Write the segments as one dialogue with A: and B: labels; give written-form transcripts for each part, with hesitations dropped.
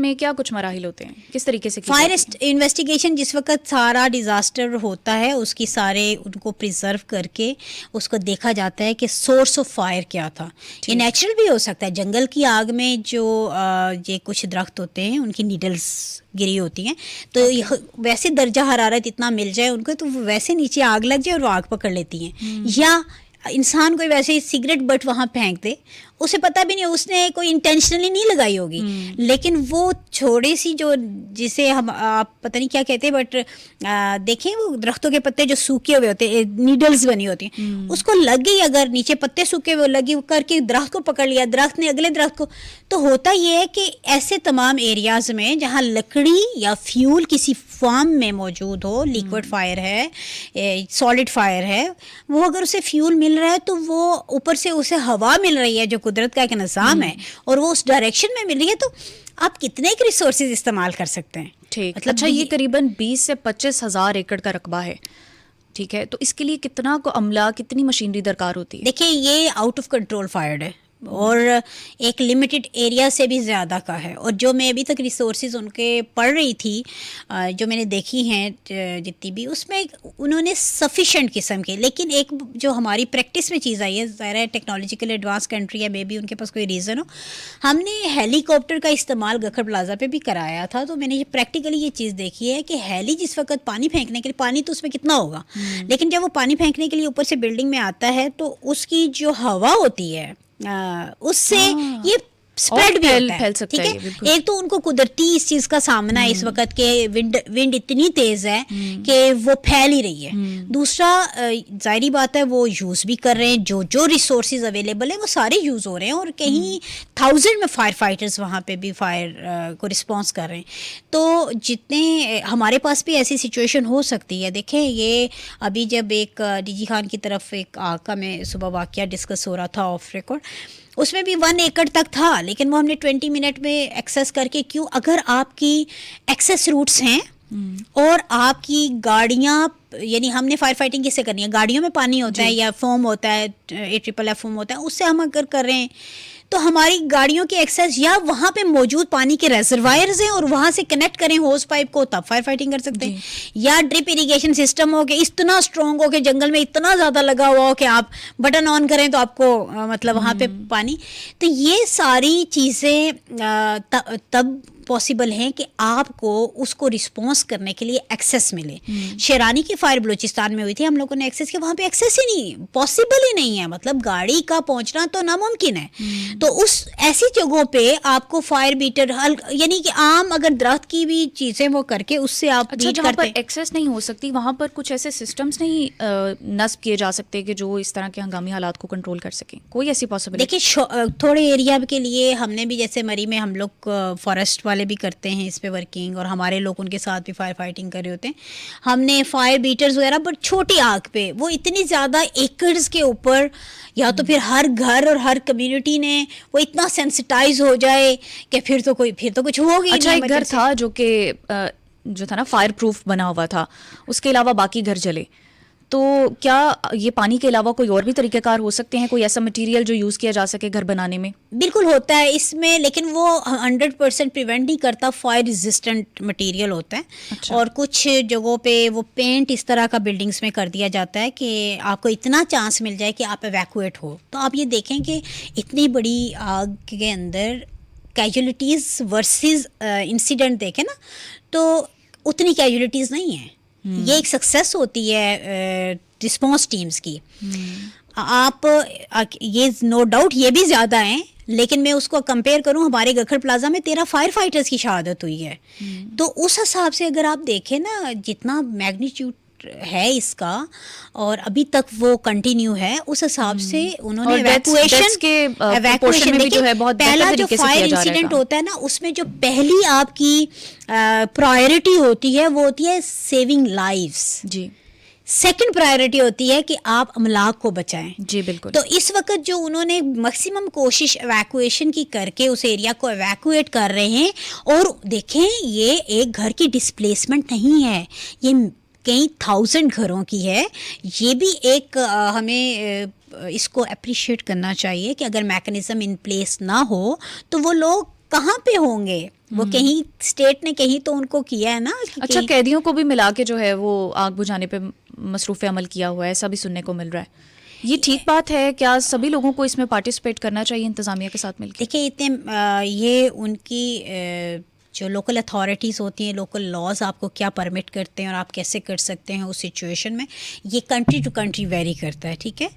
A: میں کیا کچھ مراحل ہوتے ہیں, کس طریقے سے
B: فائر انویسٹیگیشن جس وقت سارا ڈیزاسٹر ہوتا ہے اس کی سارے ان کو پریزرو کر کے اس کو دیکھا جاتا ہے کہ سورس آف فائر کیا تھا. یہ نیچرل بھی ہو سکتا ہے, جنگل کی آگ میں جو یہ کچھ درخت ہوتے ہیں ان کی نیڈلز گری ہوتی ہیں تو ویسے درجہ حرارت اتنا مل جائے ان کو تو ویسے نیچے آگ لگ جائے اور وہ آگ پکڑ لیتی ہیں. یا انسان کوئی ویسے سگریٹ بٹ وہاں پھینک دے, اسے پتہ بھی نہیں, اس نے کوئی انٹینشنلی نہیں لگائی ہوگی, لیکن وہ چھوڑی سی جو جسے ہم آپ پتہ نہیں کیا کہتے ہیں بٹ دیکھیں وہ درختوں کے پتے جو سوکھے ہوئے ہوتے ہیں, نیڈلز بنی ہوتی ہیں, اس کو لگ گئی, اگر نیچے پتے سوکھے ہوئے لگی کر کے درخت کو پکڑ لیا, درخت نے اگلے درخت کو, تو ہوتا یہ ہے کہ ایسے تمام ایریاز میں جہاں لکڑی یا فیول کسی فارم میں موجود ہو, لیکوڈ فائر ہے, سالڈ فائر ہے, وہ اگر اسے فیول مل رہا ہے تو وہ اوپر سے اسے ہوا مل رہی ہے جو قدرت کا ایک نظام ہے اور وہ اس ڈائریکشن میں مل رہی ہے, تو آپ کتنے کے ریسورسز استعمال کر سکتے ہیں.
A: ٹھیک, اچھا یہ قریباً 20 سے 25 ہزار ایکڑ کا رقبہ ہے, ٹھیک ہے, تو اس کے لیے کتنا کو عملہ, کتنی مشینری درکار ہوتی ہے؟
B: دیکھیں یہ آؤٹ آف کنٹرول فائرڈ ہے اور ایک لمیٹڈ ایریا سے بھی زیادہ کا ہے, اور جو میں ابھی تک ریسورسز ان کے پڑھ رہی تھی جو میں نے دیکھی ہیں جتنی بھی, اس میں انہوں نے سفیشینٹ قسم کے, لیکن ایک جو ہماری پریکٹس میں چیز آئی ہے, ظاہر ہے ٹیکنالوجیکل ایڈوانس کنٹری ہے, مے بی ان کے پاس کوئی ریزن ہو, ہم نے ہیلی کاپٹر کا استعمال گکھڑ پلازا پہ بھی کرایا تھا, تو میں نے پریکٹیکلی یہ چیز دیکھی ہے کہ ہیلی جس وقت پانی پھینکنے کے لیے, پانی تو اس میں کتنا ہوگا, لیکن جب وہ پانی پھینکنے کے لیے اوپر سے بلڈنگ میں آتا ہے تو اس کی جو ہوا ہوتی ہے اس سے یہ اسپریڈ بھی ہوتا ہے, ٹھیک ہے. ایک تو ان کو قدرتی اس چیز کا سامنا ہے اس وقت کہ ونڈ اتنی تیز ہے کہ وہ پھیل ہی رہی ہے. دوسرا ظاہری بات ہے وہ یوز بھی کر رہے ہیں, جو ریسورسز اویلیبل ہیں وہ سارے یوز ہو رہے ہیں, اور کہیں 1000 میں فائر فائٹرز وہاں پہ بھی فائر کو رسپانس کر رہے ہیں. تو جتنے ہمارے پاس بھی ایسی سچویشن ہو سکتی ہے. دیکھیں یہ ابھی جب ایک ڈی جی خان کی طرف ایک آگ کا میں صبح واقعہ ڈسکس ہو رہا تھا آف ریکارڈ, اس میں بھی 1 ایکڑ تک تھا, لیکن وہ ہم نے 20 منٹ میں ایکسیس کر کے, کیوں, اگر آپ کی ایکسیس روٹس ہیں اور آپ کی گاڑیاں, یعنی ہم نے فائر فائٹنگ کس سے کرنی ہے, گاڑیوں میں پانی ہوتا ہے یا فوم ہوتا ہے, AFFF فوم ہوتا ہے, اس سے ہم اگر کر رہے ہیں تو ہماری گاڑیوں کی ایکسیس یا وہاں پہ موجود پانی کے ریزروائرز ہیں اور وہاں سے کنیکٹ کریں ہوز پائپ کو, تب فائر فائٹنگ کر سکتے ہیں. یا ڈرپ اریگیشن سسٹم ہو کہ اتنا اسٹرانگ ہو کہ جنگل میں اتنا زیادہ لگا ہوا ہو کہ آپ بٹن آن کریں تو آپ کو مطلب وہاں پہ پانی. تو یہ ساری چیزیں تب پاسبل ہیں کہ آپ کو اس کو رسپانس کرنے کے لیے ایکسیس ملے. شیرانی کی فائر بلوچستان میں ہوئی تھی, ہم لوگوں نے ایکسیس کیا, وہاں پہ ایکسیس ہی نہیں, پاسبل ہی نہیں ہے, مطلب گاڑی کا پہنچنا تو ناممکن ہے. تو اس ایسی جگہوں پہ آپ کو فائر بیٹر, یعنی کہ عام اگر درخت کی بھی چیزیں وہ کر کے اس سے آپ بیٹ
A: جہاں
B: کرتے
A: پر ایکسیس نہیں ہو سکتی وہاں پر کچھ ایسے سسٹمز نہیں نصب کیے جا سکتے کہ جو اس طرح کے ہنگامی حالات کو کنٹرول کر سکیں, کوئی ایسی پاسبلٹی؟
B: دیکھیے تھوڑے ایریا کے لیے ہم نے بھی, جیسے مری میں ہم لوگ فارسٹ والے بھی کرتے ہیں اس پہ ورکنگ, اور ہمارے لوگ ان کے ساتھ بھی فائر فائٹنگ کر رہے ہوتے ہیں. ہم نے فائر بیٹرز وغیرہ, بٹ چھوٹی آگ پہ, وہ اتنی زیادہ ایکڑز کے اوپر, یا تو پھر ہر گھر اور ہر کمیونٹی نے وہ اتنا سینسٹائز ہو جائے کہ پھر تو کچھ ہوگی.
A: اچھا ایک گھر تھا جو تھا نا فائر پروف بنا ہوا تھا, اس کے علاوہ باقی گھر جلے, تو کیا یہ پانی کے علاوہ کوئی اور بھی طریقہ کار ہو سکتے ہیں, کوئی ایسا مٹیریل جو یوز کیا جا سکے گھر بنانے میں؟
B: بالکل ہوتا ہے اس میں, لیکن وہ 100% پریونٹ نہیں کرتا, فائر ریزسٹنٹ مٹیریل ہوتا ہے.
A: اچھا.
B: اور کچھ جگہوں پہ وہ پینٹ اس طرح کا بلڈنگس میں کر دیا جاتا ہے کہ آپ کو اتنا چانس مل جائے کہ آپ ایویکویٹ ہو. تو آپ یہ دیکھیں کہ اتنی بڑی آگ کے اندر کیجولیٹیز ورسز انسیڈنٹ دیکھیں نا, تو اتنی کیجولیٹیز نہیں ہیں. یہ ایک سکسیس ہوتی ہے رسپانس ٹیمز کی. آپ یہ نو ڈاؤٹ یہ بھی زیادہ ہیں, لیکن میں اس کو کمپیئر کروں, ہمارے گکھڑ پلازا میں 13 فائر فائٹرز کی شہادت ہوئی ہے. تو اس حساب سے اگر آپ دیکھیں نا جتنا میگنیچیوڈ ہے اس کا, اور ابھی تک وہ کنٹینیو ہے, اس حساب سے انہوں نے ایویکویشن دیکھیں. پہلا جو فائر انسیڈنٹ ہوتا ہے نا, اس میں جو پہلی آپ کی پرائرٹی ہوتی ہے وہ ہوتی ہے سیونگ لائفز.
A: جی.
B: سیکنڈ پرائرٹی ہوتی ہے کہ آپ املاک کو بچائیں.
A: جی بالکل.
B: تو اس وقت جو انہوں نے میکسیمم کوشش ایویکویشن کی کر کے اس ایریا کو ایویکویٹ کر رہے ہیں, اور دیکھیں یہ ایک گھر کی ڈسپلیسمنٹ نہیں ہے, یہ کئی 1000 گھروں کی ہے. یہ بھی ایک ہمیں اس کو اپریشیٹ کرنا چاہیے کہ اگر میکنزم ان پلیس نہ ہو تو وہ لوگ کہاں پہ ہوں گے وہ؟ کہیں اسٹیٹ نے کہیں تو ان کو کیا ہے نا.
A: اچھا قیدیوں کو بھی ملا کے جو ہے وہ آگ بجھانے پہ مصروف عمل کیا ہوا ہے، ایسا بھی سننے کو مل رہا ہے. یہ ٹھیک بات ہے؟ کیا سبھی لوگوں کو اس میں پارٹیسپیٹ کرنا چاہیے انتظامیہ کے ساتھ مل کے؟
B: دیکھیں اتنے یہ ان کی جو لوکل اتھارٹیز ہوتی ہیں، لوکل لاز آپ کو کیا پرمٹ کرتے ہیں اور آپ کیسے کر سکتے ہیں اس سچویشن میں، یہ کنٹری ٹو کنٹری ویری کرتا ہے. ٹھیک ہے،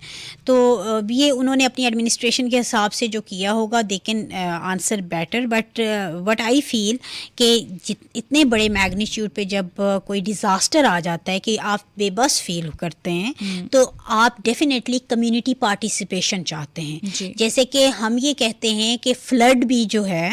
B: تو یہ انہوں نے اپنی ایڈمنسٹریشن کے حساب سے جو کیا ہوگا they can answer better. But what I feel کہ اتنے بڑے میگنیچیوڈ پہ جب کوئی ڈیزاسٹر آ جاتا ہے کہ آپ بے بس فیل کرتے ہیں تو آپ ڈیفینیٹلی کمیونٹی پارٹیسپیشن چاہتے ہیں. جیسے کہ ہم یہ کہتے ہیں کہ فلڈ بھی جو ہے،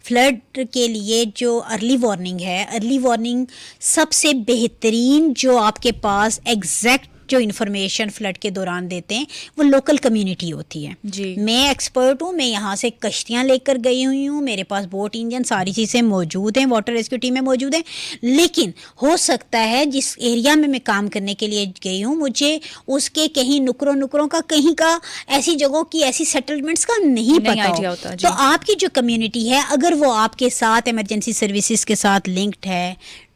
B: فلڈ کے لیے جو ارلی وارننگ ہے، ارلی وارننگ سب سے بہترین جو آپ کے پاس ایگزیکٹ جو انفارمیشن فلڈ کے دوران دیتے ہیں وہ لوکل کمیونٹی ہوتی ہے. میں ایکسپرٹ ہوں، میں یہاں سے کشتیاں لے کر گئی ہوئی ہوں، میرے پاس بوٹ انجن ساری چیزیں موجود ہیں، واٹر ریسکیو ٹیمیں موجود ہیں. لیکن ہو سکتا ہے جس ایریا میں کام کرنے کے لیے گئی ہوں مجھے اس کے کہیں نکروں کا کہیں کا ایسی جگہوں کی ایسی سیٹلمنٹس کا نہیں پتہ ہوتا. تو آپ کی جو کمیونٹی ہے اگر وہ آپ کے ساتھ ایمرجنسی سروسز کے ساتھ لنکڈ ہے،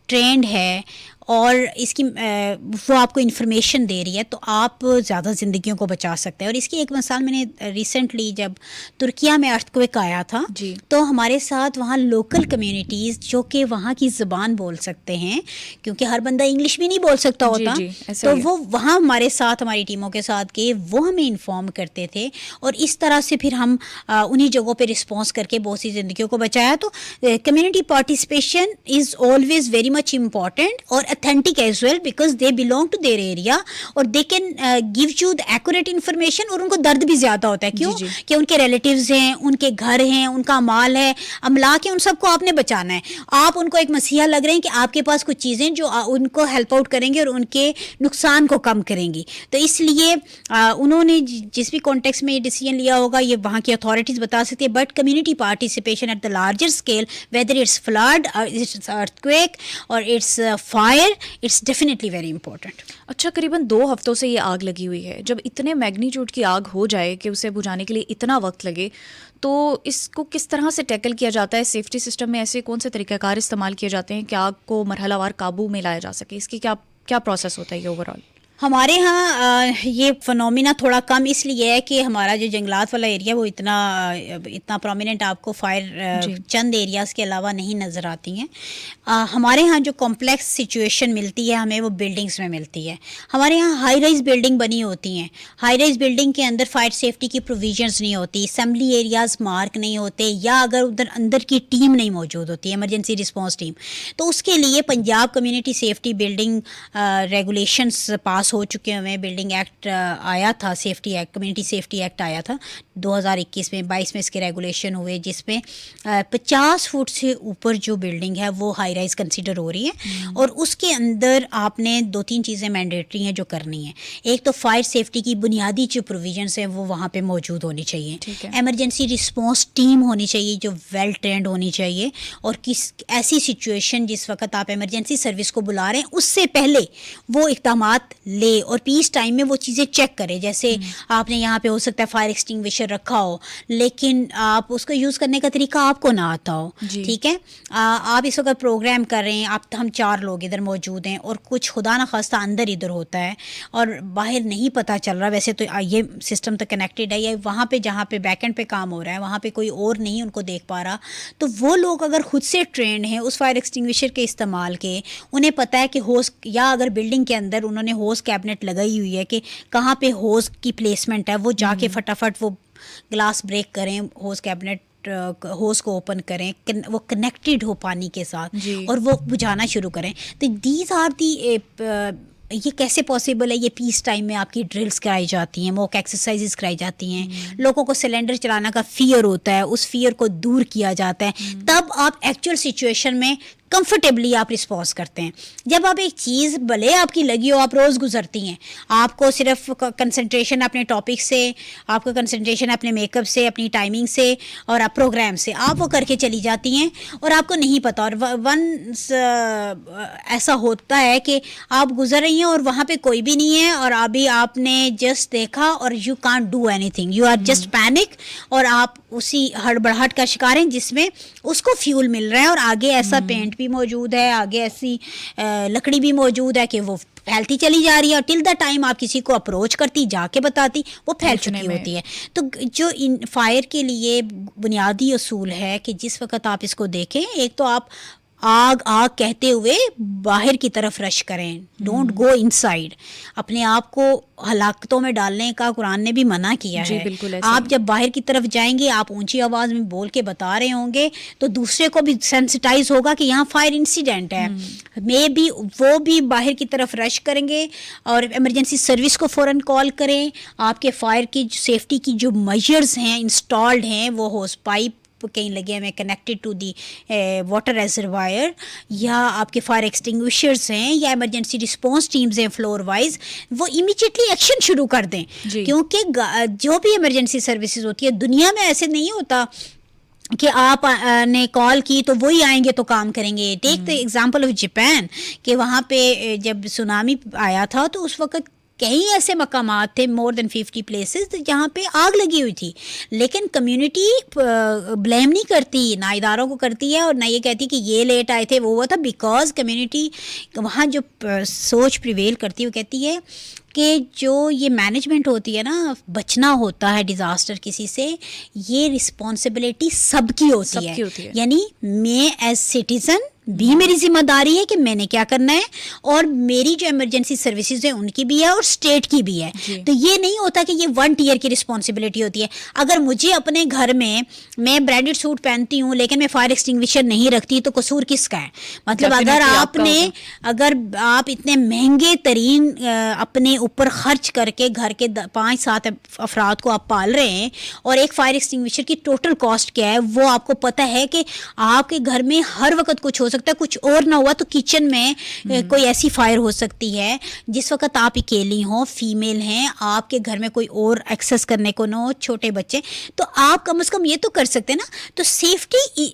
B: ٹرینڈ ہے اور اس کی وہ آپ کو انفارمیشن دے رہی ہے تو آپ زیادہ زندگیوں کو بچا سکتے ہیں. اور اس کی ایک مثال میں نے ریسنٹلی جب ترکیہ میں ارتھکویک آیا تھا تو ہمارے ساتھ وہاں لوکل کمیونٹیز جو کہ وہاں کی زبان بول سکتے ہیں، کیونکہ ہر بندہ انگلش بھی نہیں بول سکتا ہوتا، تو وہ وہاں ہمارے ساتھ ہماری ٹیموں کے ساتھ گئے، وہ ہمیں انفارم کرتے تھے اور اس طرح سے پھر ہم انہی جگہوں پہ رسپانس کر کے بہت سی زندگیوں کو بچایا. تو community participation is always very much important اور authentic as well because they belong to their area اور they can give you the accurate information. اور ان کو درد بھی زیادہ ہوتا ہے، کیوں کہ ان کے ریلیٹیوز ہیں، ان کے گھر ہیں، ان کا مال ہے، املاک ہے، ان سب کو آپ نے بچانا ہے. آپ ان کو ایک مسیحا لگ رہے ہیں کہ آپ کے پاس کچھ چیزیں جو ان کو ہیلپ آؤٹ کریں گے اور ان کے نقصان کو کم کریں گی. تو اس لیے انہوں نے جس بھی کانٹیکس میں یہ ڈیسیجن لیا ہوگا یہ وہاں کی اتھارٹیز بتا سکتی ہے. But community participation at the larger scale whether it's flood or it's earthquake or it's fire, it's definitely very important.
A: اچھا قریباً 2 ہفتوں سے یہ آگ لگی ہوئی ہے. جب اتنے میگنیچیوڈ کی آگ ہو جائے کہ اسے بجھانے کے لیے اتنا وقت لگے تو اس کو کس طرح سے ٹیکل کیا جاتا ہے؟ سیفٹی سسٹم میں ایسے کون سے طریقہ کار استعمال کیے جاتے ہیں کہ آگ کو مرحلہ وار قابو میں لایا جا سکے؟ اس کی کیا پروسیس ہوتا ہے یہ اوور آل؟
B: ہمارے ہاں یہ فنومینا تھوڑا کم اس لیے ہے کہ ہمارا جو جنگلات والا ایریا وہ اتنا پرومیننٹ آپ کو فائر چند ایریاز کے علاوہ نہیں نظر آتی ہیں. ہمارے ہاں جو کمپلیکس سچویشن ملتی ہے ہمیں وہ بلڈنگس میں ملتی ہے. ہمارے یہاں ہائی رائز بلڈنگ بنی ہوتی ہیں، ہائی رائز بلڈنگ کے اندر فائر سیفٹی کی پروویژنس نہیں ہوتی، اسمبلی ایریاز مارک نہیں ہوتے، یا اگر ادھر اندر کی ٹیم نہیں موجود ہوتی ایمرجنسی رسپانس ٹیم، تو اس کے لیے Punjab community safety building regulations pass ہو چکے ہوئے. بلڈنگ ایکٹ آیا تھا، safety act, community safety act آیا تھا 2021 میں، 22 میں اس کے ریگولیشن ہوئے جس میں 50 فٹ سے اوپر جو بلڈنگ ہے وہ ہائی رائز کنسیڈر ہو رہی ہے. اور اس کے اندر آپ نے 2-3 چیزیں مینڈیٹری ہیں جو کرنی ہیں. ایک تو فائر سیفٹی کی بنیادی جو پروویژنس ہیں وہ وہاں پہ موجود ہونی چاہیے. ایمرجنسی رسپانس ٹیم ہونی چاہیے جو ویل ٹرینڈ ہونی چاہیے، اور کس ایسی سچویشن جس وقت آپ ایمرجنسی سروس کو بلا رہے ہیں اس سے پہلے وہ اقدامات لے اور پیس ٹائم میں وہ چیزیں چیک کرے. جیسے آپ نے یہاں پہ ہو سکتا ہے فائر ایکسٹنگوشر رکھا ہو لیکن آپ اس کو یوز کرنے کا طریقہ آپ کو نہ آتا ہو. ٹھیک ہے، آپ اس وقت پروگرام کر رہے ہیں، ہم 4 لوگ ادھر موجود ہیں اور کچھ خدا نخواستہ اندر ادھر ہوتا ہے اور باہر نہیں پتہ چل رہا. ویسے تو یہ سسٹم تو کنیکٹڈ ہے، یا وہاں پہ جہاں پہ بیک اینڈ پہ کام ہو رہا ہے وہاں پہ کوئی اور نہیں ان کو دیکھ پا رہا، تو وہ لوگ اگر خود سے ٹرینڈ ہیں اس فائر ایکسٹنگوشر کے استعمال کے، انہیں پتہ ہے کہ ہوز، یا اگر بلڈنگ کے اندر انہوں نے ہوز کیبنٹ لگائی ہوئی ہے کہ کہاں پہ ہوز کی پلیسمنٹ ہے، وہ جا کے فٹافٹ وہ گلاس بریک کریں، ہوز کیبنٹ ہوز کو اوپن کریں، وہ کنیکٹڈ ہو پانی کے ساتھ اور وہ بجھانا شروع کریں. تو دیز آر دی یہ کیسے پاسبل ہے؟ یہ پیس ٹائم میں آپ کی ڈرلز کرائی جاتی ہیں، موک ایکسرسائزز کرائی جاتی ہیں، لوگوں کو سلنڈر چلانا کا فیئر ہوتا ہے، اس فیئر کو دور کیا جاتا ہے. تب آپ ایکچوئل سچویشن میں کمفرٹیبلی آپ رسپانس کرتے ہیں. جب آپ ایک چیز بھلے آپ کی لگی ہو, آپ روز گزرتی ہیں, آپ کو صرف کنسنٹریشن اپنے ٹاپک سے, آپ کا کنسنٹریشن اپنے میک اپ سے, اپنی ٹائمنگ سے اور آپ پروگرام سے آپ وہ کر کے چلی جاتی ہیں اور آپ کو نہیں پتہ, اور ونس ایسا ہوتا ہے کہ آپ گزر رہی ہیں اور وہاں پہ کوئی بھی نہیں ہے اور ابھی آپ نے جسٹ دیکھا اور you can't do anything, you are just panic, اور آپ اسی ہڑبڑاہٹ کا شکار ہیں جس میں اس کو فیول مل رہا ہے, اور آگے ایسا پینٹ بھی موجود ہے, آگے ایسی لکڑی بھی موجود ہے کہ وہ پھیلتی چلی جا رہی ہے, اور ٹل دا ٹائم آپ کسی کو اپروچ کرتی, جا کے بتاتی, وہ پھیل چکی ہوتی ہے. تو جو فائر کے لیے بنیادی اصول ہے کہ جس وقت آپ اس کو دیکھیں, ایک تو آپ آگ آگ کہتے ہوئے باہر کی طرف رش کریں, ڈونٹ گو ان سائڈ. اپنے آپ کو ہلاکتوں میں ڈالنے کا قرآن نے بھی منع کیا ہے. آپ جب باہر کی طرف جائیں گے, آپ اونچی آواز میں بول کے بتا رہے ہوں گے تو دوسرے کو بھی سینسٹائز ہوگا کہ یہاں فائر انسیڈنٹ ہے, مے بی وہ بھی باہر کی طرف رش کریں گے اور ایمرجنسی سروس کو فوراً کال کریں. آپ کے فائر کی سیفٹی کی جو میجرز ہیں انسٹالڈ ہیں, وہ ہوس پائپ کہیں لگے ہوئے connected to the water reservoir, یا آپ کے فائر ایکسٹنگوشرز ہیں, یا ایمرجنسی رسپانس ٹیمز ہیں فلور وائز, وہ امیجیٹلی ایکشن شروع کر دیں. کیونکہ جو بھی ایمرجنسی سروسز ہوتی ہے دنیا میں ایسے نہیں ہوتا کہ آپ نے کال کی تو وہی آئیں گے تو کام کریں گے. ٹیک دا ایگزامپل آف جاپان, کہ وہاں پہ جب سونامی آیا تھا تو اس وقت کئی ایسے مقامات تھے, مور دین 50 پلیسز, جہاں پہ آگ لگی ہوئی تھی, لیکن کمیونٹی بلیم نہیں کرتی, نہ اداروں کو کرتی ہے اور نہ یہ کہتی کہ یہ لیٹ آئے تھے, وہ ہوا تھا. بیکاز کمیونٹی وہاں جو سوچ پریویل کرتی ہے, وہ کہتی ہے کہ جو یہ مینجمنٹ ہوتی ہے نا, بچنا ہوتا ہے ڈیزاسٹر کسی سے, یہ رسپانسبلٹی سب کی ہوتی ہے. یعنی میں ایز سٹیزن بھی میری ذمہ داری ہے کہ میں نے کیا کرنا ہے, اور میری جو ایمرجنسی سروسز ہیں ان کی بھی ہے اور اسٹیٹ کی بھی ہے. تو یہ نہیں ہوتا کہ یہ ون ٹیئر کی رسپانسبلٹی ہوتی ہے. اگر مجھے اپنے گھر میں برانڈیڈ سوٹ پہنتی ہوں لیکن میں فائر ایکسٹنگوشر نہیں رکھتی تو قصور کس کا ہے؟ مطلب اگر آپ اتنے مہنگے ترین اپنے اوپر خرچ کر کے گھر کے 5-7 افراد کو آپ پال رہے ہیں, اور ایک فائر ایکسٹنگوشر کی ٹوٹل کاسٹ کیا ہے وہ آپ کو پتہ ہے کہ آپ کے گھر میں ہر وقت کچھ ہو سکتا ہے, کچھ اور نہ ہوا تو کچن میں کوئی ایسی فائر ہو سکتی ہے جس وقت آپ اکیلی ہوں, فیمیل ہیں, آپ کے گھر میں کوئی اور ایکسیس کرنے کو نہ ہو, چھوٹے بچے, تو آپ کم از کم یہ تو کر سکتے ہیں نا. تو سیفٹی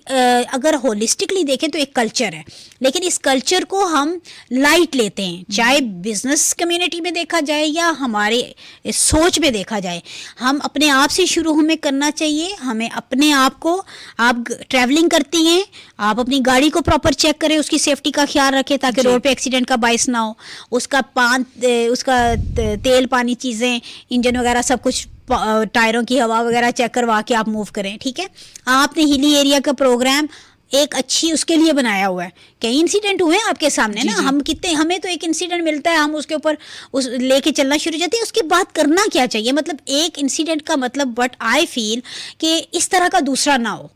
B: اگر ہولسٹکلی دیکھیں تو ایک کلچر ہے, لیکن اس کلچر کو ہم لائٹ لیتے ہیں, چاہے بزنس کمیونٹی میں دیکھا جائے یا ہمارے سوچ میں دیکھا جائے. ہم اپنے آپ سے شروع ہمیں کرنا چاہیے. ہمیں اپنے آپ کو, آپ ٹریولنگ کرتی ہیں, آپ اپنی گاڑی کو پراپر چیک کریں, اس کی سیفٹی کا خیال رکھیں تاکہ روڈ پہ ایکسیڈنٹ کا باعث نہ ہو. اس کا تیل پانی چیزیں, انجن وغیرہ سب کچھ, ٹائروں کی ہوا وغیرہ چیک کروا کے آپ موو کریں. ٹھیک ہے, آپ نے ہلی ایریا کا پروگرام ایک اچھی اس کے لیے بنایا ہوا ہے. کئی انسیڈنٹ ہوئے ہیں آپ کے سامنے نا, ہمیں تو ایک انسیڈنٹ ملتا ہے, ہم اس کے اوپر لے کے چلنا شروع ہو جاتے ہیں. اس کے بعد کرنا کیا چاہیے, مطلب ایک انسیڈنٹ کا مطلب بٹ آئی فیل کہ اس طرح کا دوسرا نہ ہو.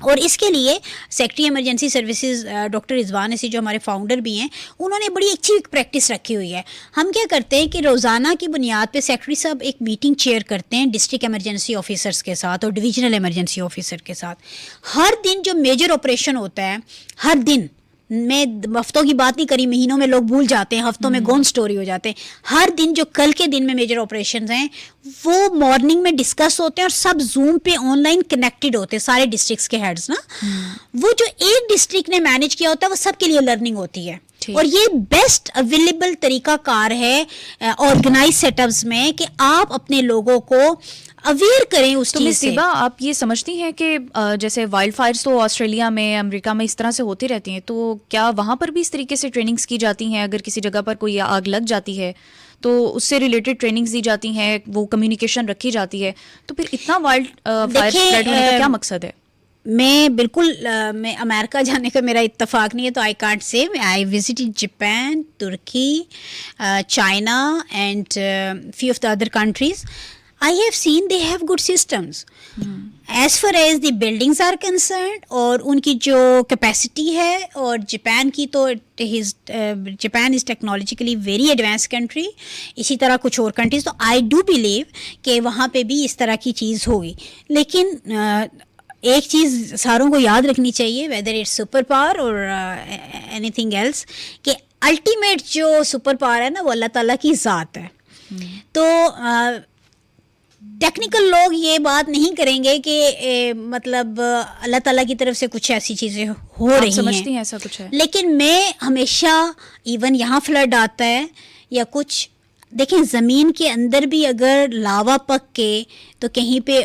B: اور اس کے لیے سیکٹری ایمرجنسی سروسز ڈاکٹر رضوان اسی جو ہمارے فاؤنڈر بھی ہیں, انہوں نے بڑی اچھی پریکٹس رکھی ہوئی ہے. ہم کیا کرتے ہیں کہ روزانہ کی بنیاد پہ سیکٹری صاحب ایک میٹنگ چیئر کرتے ہیں ڈسٹرکٹ ایمرجنسی آفیسرس کے ساتھ اور ڈویژنل ایمرجنسی آفیسر کے ساتھ. ہر دن جو میجر آپریشن ہوتا ہے, ہر دن, میں ہفتوں کی بات نہیں کری, مہینوں میں لوگ بھول جاتے ہیں, ہفتوں میں گون سٹوری ہو جاتے ہیں. ہر دن جو کل کے دن میں میجر آپریشنز ہیں وہ مارننگ میں ڈسکس ہوتے ہیں, اور سب زوم پہ آن لائن کنیکٹڈ ہوتے ہیں, سارے ڈسٹرکٹس کے ہیڈز نا. وہ جو ایک ڈسٹرکٹ نے مینیج کیا ہوتا ہے وہ سب کے لیے لرننگ ہوتی ہے. اور یہ بیسٹ اویلیبل طریقہ کار ہے آرگنائز سیٹ اپس میں کہ آپ اپنے لوگوں کو اویئر کریں اس چیز سے.
A: تو آپ یہ سمجھتی ہیں کہ جیسے وائلڈ فائرز تو آسٹریلیا میں, امریکہ میں اس طرح سے ہوتی رہتی ہیں, تو کیا وہاں پر بھی اس طریقے سے ٹریننگز کی جاتی ہیں؟ اگر کسی جگہ پر کوئی آگ لگ جاتی ہے تو اس سے ریلیٹڈ ٹریننگز دی جاتی ہیں, وہ کمیونیکیشن رکھی جاتی ہے, تو پھر اتنا وائلڈ فائر اسپریڈ ہونے کا کیا مقصد ہے؟
B: میں بالکل میں امریکہ جانے کا میرا اتفاق نہیں ہے, تو I can't say. I visited Japan, ترکی, China and few of the other countries. I have seen they have good systems. As far as the buildings are concerned, اور ان کی جو کیپیسٹی ہے, اور جاپان کی تو Japan is technologically very advance country, اسی طرح کچھ اور کنٹریز. تو آئی ڈو بلیو کہ وہاں پہ بھی اس طرح کی چیز ہوگی. لیکن ایک چیز ساروں کو یاد رکھنی چاہیے ویدر اٹس سپر پاور اور اینی تھنگ ایلس کہ الٹیمیٹ جو سپر پاور ہے نا وہ اللہ تعالیٰ کی ذات ہے. تو ٹیکنیکل لوگ یہ بات نہیں کریں گے کہ مطلب اللہ تعالیٰ کی طرف سے کچھ ایسی چیزیں ہو رہی
A: سمجھتی ہیں ایسا کچھ ہے؟
B: لیکن میں ہمیشہ ایون یہاں فلڈ آتا ہے یا کچھ دیکھیں زمین کے اندر بھی اگر لاوا پک کے تو کہیں پہ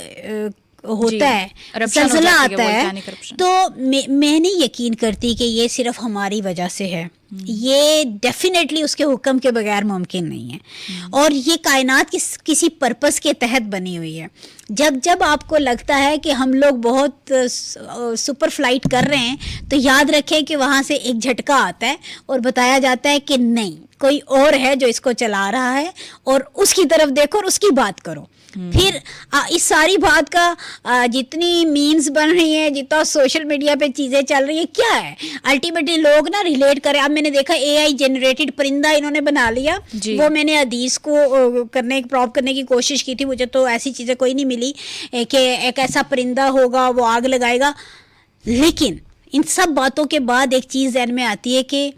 B: ہوتا ہے زلزلہ آتا ہے تو میں نہیں یقین کرتی کہ یہ صرف ہماری وجہ سے ہے. یہ ڈیفینیٹلی اس کے حکم کے بغیر ممکن نہیں ہے اور یہ کائنات کسی پرپس کے تحت بنی ہوئی ہے. جب آپ کو لگتا ہے کہ ہم لوگ بہت سپر فلائٹ کر رہے ہیں تو یاد رکھیں کہ وہاں سے ایک جھٹکا آتا ہے اور بتایا جاتا ہے کہ نہیں کوئی اور ہے جو اس کو چلا رہا ہے اور اس کی طرف دیکھو اور اس کی بات کرو. پھر اس ساری بات کا جتنی مینز بن رہی ہیں جتنا سوشل میڈیا پہ چیزیں چل رہی ہیں کیا ہے الٹیمیٹلی لوگ نا ریلیٹ کریں. اب میں نے دیکھا اے آئی جنریٹڈ پرندہ انہوں نے بنا لیا وہ میں نے حدیث کو پراپ کرنے کی کوشش کی تھی. مجھے تو ایسی چیزیں کوئی نہیں ملی کہ ایک ایسا پرندہ ہوگا وہ آگ لگائے گا. لیکن ان سب باتوں کے بعد ایک چیز ذہن میں آتی ہے کہ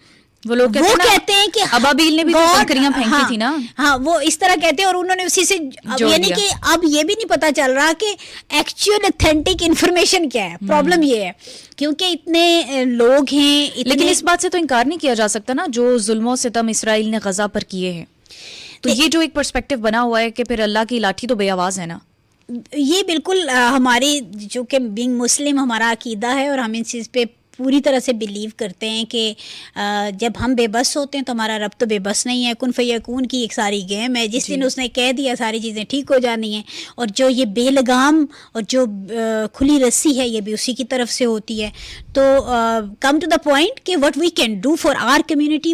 A: وہ لوگ
B: کہتے ہیں کہ
A: ابابیل نے بھی کنکریاں پھینکی تھی نا.
B: ہاں وہ اس طرح کہتے ہیں اور انہوں نے اسی سے یعنی کہ اب یہ بھی نہیں پتا چل رہا کہ ایکچوئل اتھینٹک انفارمیشن کیا ہے. پرابلم یہ ہے کیونکہ اتنے لوگ ہیں.
A: لیکن اس بات سے تو انکار نہیں کیا جا سکتا نا جو ظلم و ستم اسرائیل نے غزہ پر کیے ہیں. تو یہ جو ایک پرسپیکٹو بنا ہوا ہے کہ پھر اللہ کی لاٹھی تو بے آواز ہے نا.
B: یہ بالکل ہماری جو کہ بینگ مسلم ہمارا عقیدہ ہے اور ہم اس چیز پہ پوری طرح سے بلیو کرتے ہیں کہ جب ہم بے بس ہوتے ہیں تو ہمارا رب تو بے بس نہیں ہے. کن فیکون کی ایک ساری گیم ہے جس دن اس نے کہہ دیا ساری چیزیں ٹھیک ہو جانی ہیں. اور جو یہ بے لگام اور جو کھلی رسی ہے یہ بھی اسی کی طرف سے ہوتی ہے. تو کم ٹو دا پوائنٹ کہ what we can do for our community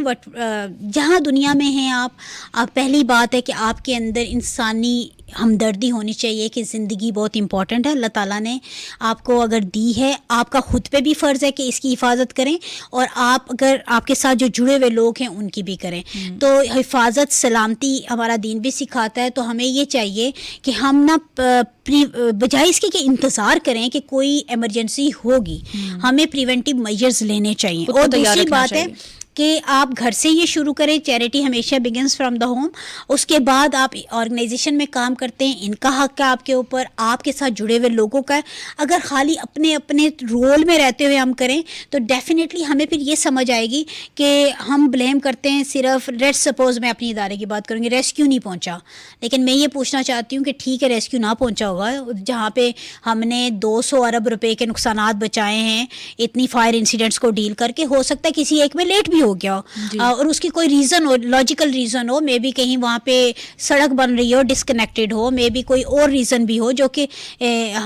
B: جہاں دنیا میں ہیں آپ پہلی بات ہے کہ آپ کے اندر انسانی ہمدردی ہونی چاہیے کہ زندگی بہت امپورٹنٹ ہے. اللہ تعالیٰ نے آپ کو اگر دی ہے آپ کا خود پہ بھی فرض ہے کہ اس کی حفاظت کریں اور آپ اگر آپ کے ساتھ جو جڑے ہوئے لوگ ہیں ان کی بھی کریں. تو حفاظت سلامتی ہمارا دین بھی سکھاتا ہے. تو ہمیں یہ چاہیے کہ ہم نا بجائے اس کے کہ انتظار کریں کہ کوئی ایمرجنسی ہوگی ہمیں پریونٹیو میجرز لینے چاہیے. اور دوسری بات ہے کہ آپ گھر سے یہ شروع کریں. چیریٹی ہمیشہ بگنس فرام دا ہوم. اس کے بعد آپ آرگنائزیشن میں کام کرتے ہیں ان کا حق ہے آپ کے اوپر آپ کے ساتھ جڑے ہوئے لوگوں کا ہے. اگر خالی اپنے اپنے رول میں رہتے ہوئے ہم کریں تو ڈیفینیٹلی ہمیں پھر یہ سمجھ آئے گی کہ ہم بلیم کرتے ہیں صرف لیٹس سپوز میں اپنی ادارے کی بات کروں گی ریسکیو نہیں پہنچا. لیکن میں یہ پوچھنا چاہتی ہوں کہ ٹھیک ہے ریسکیو نہ پہنچا ہوگا جہاں پہ ہم نے 200 ارب روپے کے نقصانات بچائے ہیں اتنی فائر انسیڈنٹس کو ڈیل کر کے. ہو سکتا ہے کسی ایک میں لیٹ بھی ہو گیا اور اس کی کوئی ریزن ہو لاجیکل ریزن ہو مے بی کہیں وہاں پہ سڑک بن رہی ہو ڈسکنیکٹڈ ہو مے بی کوئی اور ریزن بھی ہو جو کہ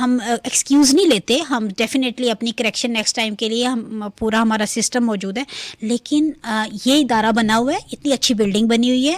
B: ہم ایکسکیوز نہیں لیتے. ہم ڈیفینیٹلی اپنی کریکشن نیکسٹ ٹائم کے لیے ہم پورا ہمارا سسٹم موجود ہے. لیکن یہ ادارہ بنا ہوا ہے اتنی اچھی بلڈنگ بنی ہوئی ہے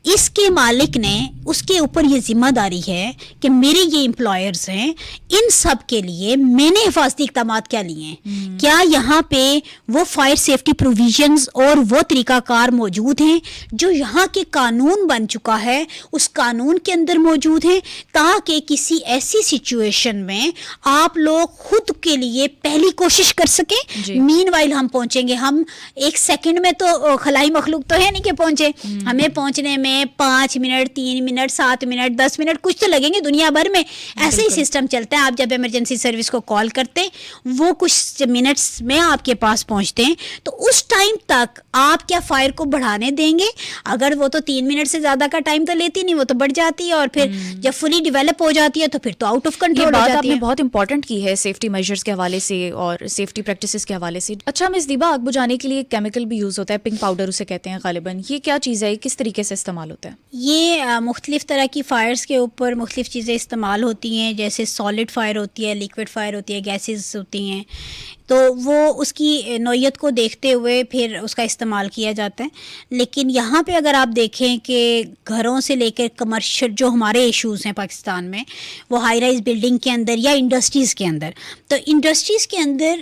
B: اس کے مالک نے اس کے اوپر یہ ذمہ داری ہے کہ میرے یہ امپلائرز ہیں ان سب کے لیے میں نے حفاظتی اقدامات کیا لیے ہیں. کیا یہاں پہ وہ فائر سیفٹی پروویژنز اور وہ طریقہ کار موجود ہیں جو یہاں کے قانون بن چکا ہے اس قانون کے اندر موجود ہیں تاکہ کسی ایسی سچویشن میں آپ لوگ خود کے لیے پہلی کوشش کر سکیں. مین وائل ہم پہنچیں گے. ہم ایک سیکنڈ میں تو خلائی مخلوق تو ہے نہیں کہ پہنچے. ہمیں پہنچنے میں 5 منٹ 3 منٹ 7 منٹ 10 منٹ کچھ تو لگیں گے. دنیا بھر میں ایسے ہی سسٹم چلتا ہے. آپ جب ایمرجنسی سروس کو کال کرتے ہیں وہ کچھ منٹس میں آپ کے پاس پہنچتے ہیں. تو اس ٹائم تک آپ کیا فائر کو بڑھانے دیں گے؟ اگر وہ تو 3 منٹ سے زیادہ کا ٹائم تو لیتی نہیں وہ تو بڑھ جاتی ہے اور پھر جب فلی ڈیولپ ہو جاتی ہے تو پھر تو آؤٹ آف کنٹرول ہو جاتی ہے.
A: آپ نے بہت امپورٹنٹ کی ہے سیفٹی میجرز کے حوالے سے اور سیفٹی پریکٹسز کے حوالے سے. اچھا مس دیبا آگ بجھانے کے لیے ایک کیمیکل بھی یوز ہوتا ہے پنک پاؤڈر اسے کہتے ہیں غالباً. یہ کیا چیز ہے کس طریقے سے استعمال ہوتا ہے؟
B: یہ مختلف طرح کی فائرز کے اوپر مختلف چیزیں استعمال ہوتی ہیں. جیسے سالڈ فائر ہوتی ہے لیکوڈ فائر ہوتی ہے گیسز ہوتی ہیں. تو وہ اس کی نوعیت کو دیکھتے ہوئے پھر اس کا استعمال کیا جاتا ہے. لیکن یہاں پہ اگر آپ دیکھیں کہ گھروں سے لے کے کمرشل جو ہمارے ایشوز ہیں پاکستان میں وہ ہائی رائز بلڈنگ کے اندر یا انڈسٹریز کے اندر, تو انڈسٹریز کے اندر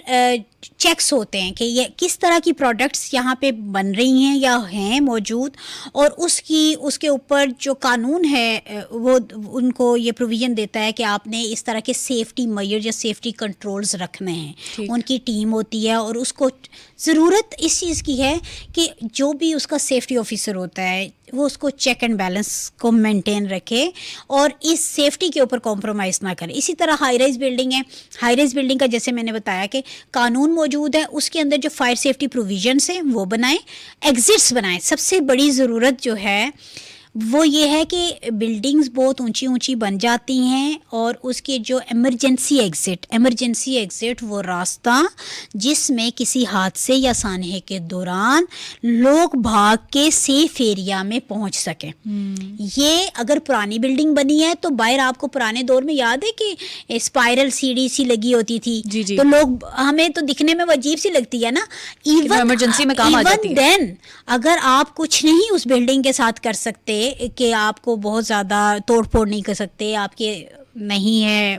B: چیکس ہوتے ہیں کہ یہ کس طرح کی پروڈکٹس یہاں پہ بن رہی ہیں یا ہیں موجود, اور اس کے اوپر جو قانون ہے وہ ان کو یہ پروویژن دیتا ہے کہ آپ نے اس طرح کے سیفٹی میئر یا سیفٹی کنٹرولز رکھنے ہیں. ان کی ٹیم ہوتی ہے اور اس کو ضرورت اس چیز کی ہے کہ جو بھی اس کا سیفٹی آفیسر ہوتا ہے وہ اس کو چیک اینڈ بیلنس کو مینٹین رکھے اور اس سیفٹی کے اوپر کمپرومائز نہ کرے. اسی طرح ہائی رائز بلڈنگ ہے, ہائی رائز بلڈنگ کا جیسے میں نے بتایا کہ قانون موجود ہے, اس کے اندر جو فائر سیفٹی پروویژنس ہیں وہ بنائیں, ایگزٹس بنائیں. سب سے بڑی ضرورت جو ہے وہ یہ ہے کہ بلڈنگز بہت اونچی اونچی بن جاتی ہیں اور اس کے جو ایمرجنسی ایگزٹ وہ راستہ جس میں کسی حادثے یا سانحے کے دوران لوگ بھاگ کے سیف ایریا میں پہنچ سکیں. یہ اگر پرانی بلڈنگ بنی ہے تو باہر آپ کو پرانے دور میں یاد ہے کہ اسپائرل سیڑھی سی لگی ہوتی تھی, تو لوگ ہمیں تو دکھنے میں وہ عجیب سی لگتی ہے نا,
A: ایمرجنسی میں کام آ جاتی ہے.
B: دین اگر آپ کچھ نہیں اس بلڈنگ کے ساتھ کر سکتے کہ آپ کو بہت زیادہ توڑ پھوڑ نہیں کر سکتے, آپ کے نہیں ہے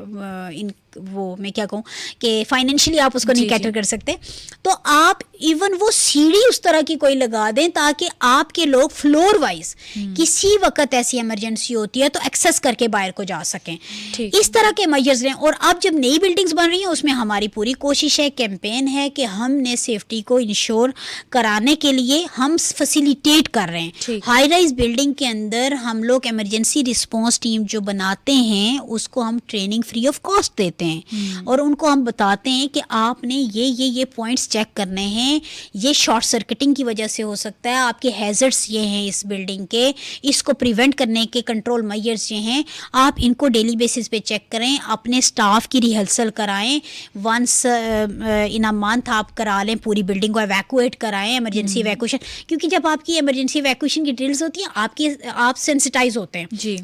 B: وہ میں کیا کہوں کہ فائنینشلی آپ اس کو نہیں کیٹر کر سکتے, تو آپ ایون وہ سیڑھی اس طرح کی کوئی لگا دیں تاکہ آپ کے لوگ فلور وائز کسی وقت ایسی ایمرجنسی ہوتی ہے تو ایکسس کر کے باہر کو جا سکیں. اس طرح کے میجرز لیں. اور اب جب نئی بلڈنگز بن رہی ہیں اس میں ہماری پوری کوشش ہے, کیمپین ہے کہ ہم نے سیفٹی کو انشور کرانے کے لیے ہم فیسیلیٹیٹ کر رہے ہیں. ہائی رائز بلڈنگ کے اندر ہم لوگ ایمرجنسی رسپانس ٹیم جو بناتے ہیں اس کو ہم ٹریننگ فری آف کاسٹ دیتے ہیں اور ان کو ہم بتاتے ہیں کہ آپ نے یہ پوائنٹس چیک کرنے ہیں, یہ شارٹ سرکٹنگ کی وجہ سے ہو سکتا ہے, آپ کے ہیزرڈس یہ ہیں اس بلڈنگ کے, اس کو پریونٹ کرنے کے کنٹرول میئرز یہ ہیں, آپ ان کو ڈیلی بیسس پہ چیک کریں, اپنے سٹاف کی ریہرسل کرائیں, ونس ان اے منتھ آپ کرا لیں, پوری بلڈنگ کو ایویکویٹ کرائیں, ایمرجنسی ایویکویشن, کیونکہ جب آپ کی ایمرجنسی ایویکویشن کی ڈرلز ہوتی ہیں آپ سینسٹائز ہوتے ہیں.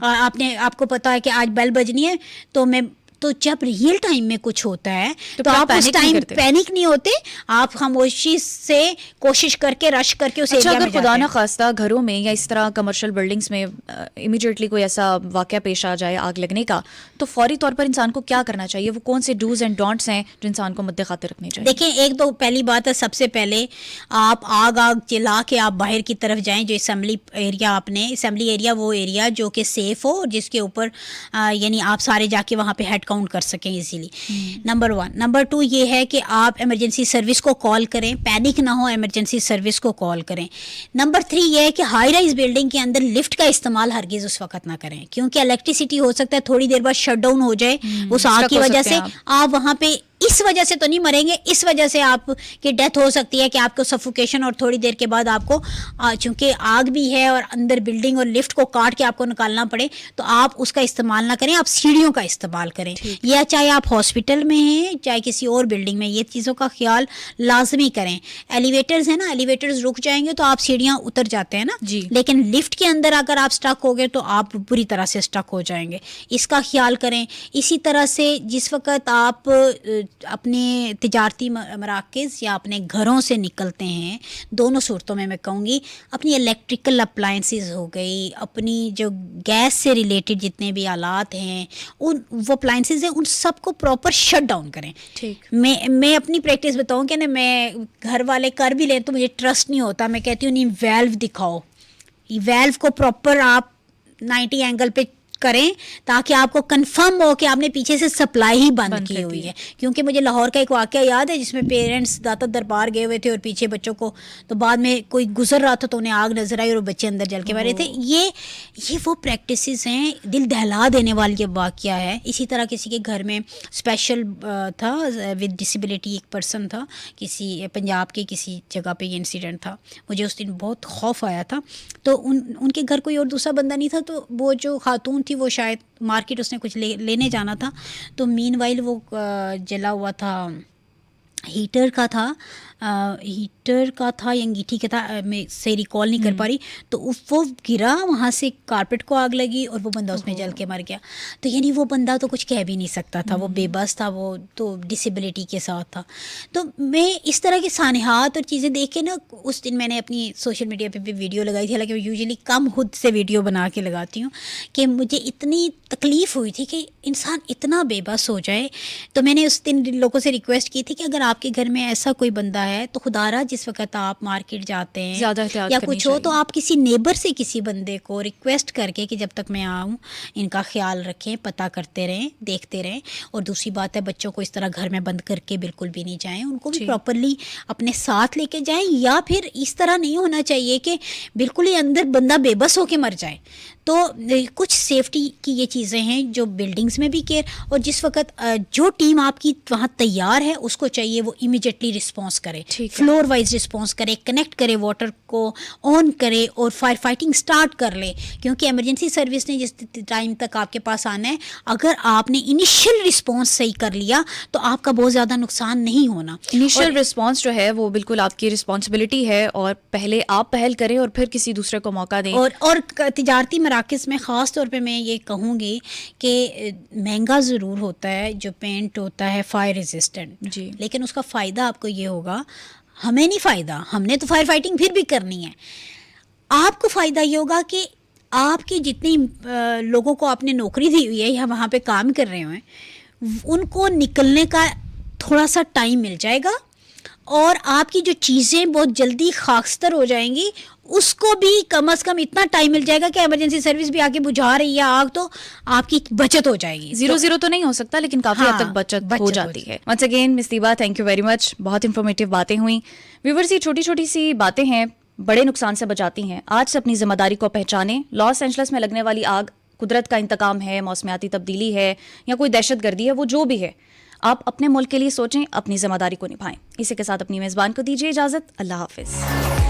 B: آپ کو پتا ہے کہ آج بیل بجنی ہے تو جب ریئل ٹائم میں کچھ ہوتا ہے تو آپ اس ٹائم پینک نہیں ہوتے, آپ خاموشی سے کوشش کر کے رش کر کے اس ایریا میں جاتے ہیں.
A: خدا نہ خواستہ گھروں میں یا اس طرح کمرشل بلڈنگز میں امیڈیٹلی کوئی ایسا واقعہ پیش آ جائے آگ لگنے کا, تو فوری طور پر انسان کو کیا کرنا چاہیے؟ وہ کون سے ڈوز اینڈ ڈونٹس ہیں جو انسان کو مد خاطر رکھنے چاہیے؟
B: دیکھیں, ایک تو پہلی بات ہے, سب سے پہلے آپ آگ جلا کے آپ باہر کی طرف جائیں. جو اسمبلی ایریا وہ ایریا جو کہ سیف ہو اور جس کے اوپر یعنی آپ سارے جا کے وہاں پہ ہیڈ کاؤنٹ کر سکیں ایزیلی. نمبر 1. نمبر 2 یہ ہے کہ آپ ایمرجنسی سروس کو کال کریں, پینک نہ ہو, ایمرجنسی سروس کو کال کریں. نمبر 3 یہ ہے کہ ہائی رائز بلڈنگ کے اندر لفٹ کا استعمال ہرگز اس وقت نہ کریں, کیونکہ الیکٹریسٹی ہو سکتا ہے تھوڑی دیر بعد شٹ ڈاؤن ہو جائے اس آگ کی وجہ سے, آپ وہاں پہ اس وجہ سے تو نہیں مریں گے, اس وجہ سے آپ کی ڈیتھ ہو سکتی ہے کہ آپ کو سفوکیشن اور تھوڑی دیر کے بعد آپ کو چونکہ آگ بھی ہے اور اندر بلڈنگ اور لفٹ کو کاٹ کے آپ کو نکالنا پڑے, تو آپ اس کا استعمال نہ کریں, آپ سیڑھیوں کا استعمال کریں. یا چاہے آپ ہاسپٹل میں ہیں چاہے کسی اور بلڈنگ میں, یہ چیزوں کا خیال لازمی کریں. ایلیویٹرز ہیں نا, ایلیویٹرز رک جائیں گے تو آپ سیڑھیاں اتر جاتے ہیں نا, لیکن لفٹ کے اندر اگر آپ سٹک ہو گئے تو آپ بری طرح سے سٹک ہو جائیں گے, اس کا خیال کریں. اسی طرح سے جس وقت آپ اپنے تجارتی مراکز یا اپنے گھروں سے نکلتے ہیں, دونوں صورتوں میں کہوں گی اپنی الیکٹریکل اپلائنسز ہو گئی, اپنی جو گیس سے ریلیٹڈ جتنے بھی آلات ہیں وہ اپلائنسز ہیں, ان سب کو پراپر شٹ ڈاؤن کریں. میں اپنی پریکٹس بتاؤں کہ نا, میں گھر والے کر بھی لیں تو مجھے ٹرسٹ نہیں ہوتا, میں کہتی ہوں نہیں ویلو دکھاؤ, ویلو کو پراپر آپ 90 اینگل پہ کریں تاکہ آپ کو کنفرم ہو کہ آپ نے پیچھے سے سپلائی ہی بند کی ہوئی ہے. کیونکہ مجھے لاہور کا ایک واقعہ یاد ہے جس میں پیرنٹس داتا دربار گئے ہوئے تھے اور پیچھے بچوں کو, تو بعد میں کوئی گزر رہا تھا تو انہیں آگ نظر آئی اور بچے اندر جل کے مرے تھے. یہ وہ پریکٹسز ہیں, دل دہلا دینے والی یہ واقعہ ہے. اسی طرح کسی کے گھر میں اسپیشل تھا ود ڈسیبلٹی, ایک پرسن تھا کسی پنجاب کے کسی جگہ پہ یہ انسیڈنٹ تھا. مجھے اس دن بہت خوف آیا تھا. تو ان کے گھر کوئی اور دوسرا بندہ نہیں تھا, تو وہ جو خاتون تھی وہ شاید مارکیٹ اس نے کچھ لینے جانا تھا, تو مین وائل وہ جلا ہوا تھا ہیٹر کا تھا, ہیٹر کا تھا یا انگیٹھی کا تھا, میں سے ریکال نہیں کر پا رہی, تو وہ گرا, وہاں سے کارپیٹ کو آگ لگی اور وہ بندہ اس میں جل کے مر گیا. تو یعنی وہ بندہ تو کچھ کہہ بھی نہیں سکتا تھا, وہ بے بس تھا, وہ تو ڈسیبلٹی کے ساتھ تھا. تو میں اس طرح کے سانحات اور چیزیں دیکھ کے نا, اس دن میں نے اپنی سوشل میڈیا پہ بھی ویڈیو لگائی تھی, حالانکہ میں یوزلی کم خود سے ویڈیو بنا کے لگاتی ہوں, کہ مجھے اتنی تکلیف ہوئی تھی کہ انسان اتنا بے بس ہو جائے. تو میں نے اس دن لوگوں سے ریکویسٹ کی تھی کہ اگر آپ کے گھر میں ایسا کوئی بندہ ہے تو خدا را جس وقت آپ مارکیٹ جاتے ہیں یا کچھ ہو, تو آپ کسی نیبر سے کسی بندے کو ریکویسٹ کر کے کہ جب تک میں آؤں ان کا خیال رکھیں, پتہ کرتے رہیں, دیکھتے رہیں. اور دوسری بات ہے, بچوں کو اس طرح گھر میں بند کر کے بالکل بھی نہیں جائیں, ان کو بھی پراپرلی اپنے ساتھ لے کے جائیں. یا پھر اس طرح نہیں ہونا چاہیے کہ بالکل ہی اندر بندہ بے بس ہو کے مر جائے. تو کچھ سیفٹی کی یہ چیزیں ہیں جو بلڈنگز میں بھی کیئر, اور جس وقت جو ٹیم آپ کی وہاں تیار ہے اس کو چاہیے وہ امیجیٹلی رسپانس کرے, فلور وائز رسپانس کرے, کنیکٹ کرے, واٹر کو آن کرے اور فائر فائٹنگ سٹارٹ کر لے. کیونکہ ایمرجنسی سروس نے جس ٹائم تک آپ کے پاس آنا ہے, اگر آپ نے انیشیل رسپانس صحیح کر لیا تو آپ کا بہت زیادہ نقصان نہیں ہونا.
A: انیشیل رسپانس جو ہے وہ بالکل آپ کی رسپانسبلٹی ہے, اور پہلے آپ پہل کریں اور پھر کسی دوسرے کو موقع دیں.
B: اور تجارتی مراکز میں خاص طور پہ میں یہ کہوں گی کہ مہنگا ضرور ہوتا ہے جو پینٹ ہوتا ہے فائر ریزسٹنٹ,
A: جی,
B: لیکن اس کا فائدہ آپ کو یہ ہوگا, ہمیں نہیں فائدہ, ہم نے تو فائر فائٹنگ پھر بھی کرنی ہے. آپ کو فائدہ یہ ہوگا کہ آپ کے جتنی لوگوں کو آپ نے نوکری دی ہوئی ہے یا وہاں پہ کام کر رہے ہوئے, ان کو نکلنے کا تھوڑا سا ٹائم مل جائے گا, اور آپ کی جو چیزیں بہت جلدی خاکستر ہو جائیں گی, اس کو بھی کم از کم اتنا ٹائم مل جائے گا کہ ایمرجنسی سروس بھی آگے بجھا رہی ہے آگ, تو آپ کی بچت ہو جائے گی.
A: 0 تو نہیں ہو سکتا, لیکن کافی حد تک بچت ہو جاتی ہے. Once again miss Tayyaba, thank you very much, بہت انفارمیٹیو باتیں ہوئیں. ویورز, یہ چھوٹی چھوٹی سی باتیں ہیں, بڑے نقصان سے بچاتی ہیں. آج سے اپنی ذمہ داری کو پہچانیں. لاس اینجلس میں لگنے والی آگ قدرت کا انتقام ہے, موسمیاتی تبدیلی ہے, یا کوئی دہشت گردی ہے, وہ جو بھی ہے, آپ اپنے ملک کے لیے سوچیں, اپنی ذمہ داری کو نبھائیں. اسی کے ساتھ اپنی میزبان کو دیجیے اجازت. اللہ حافظ.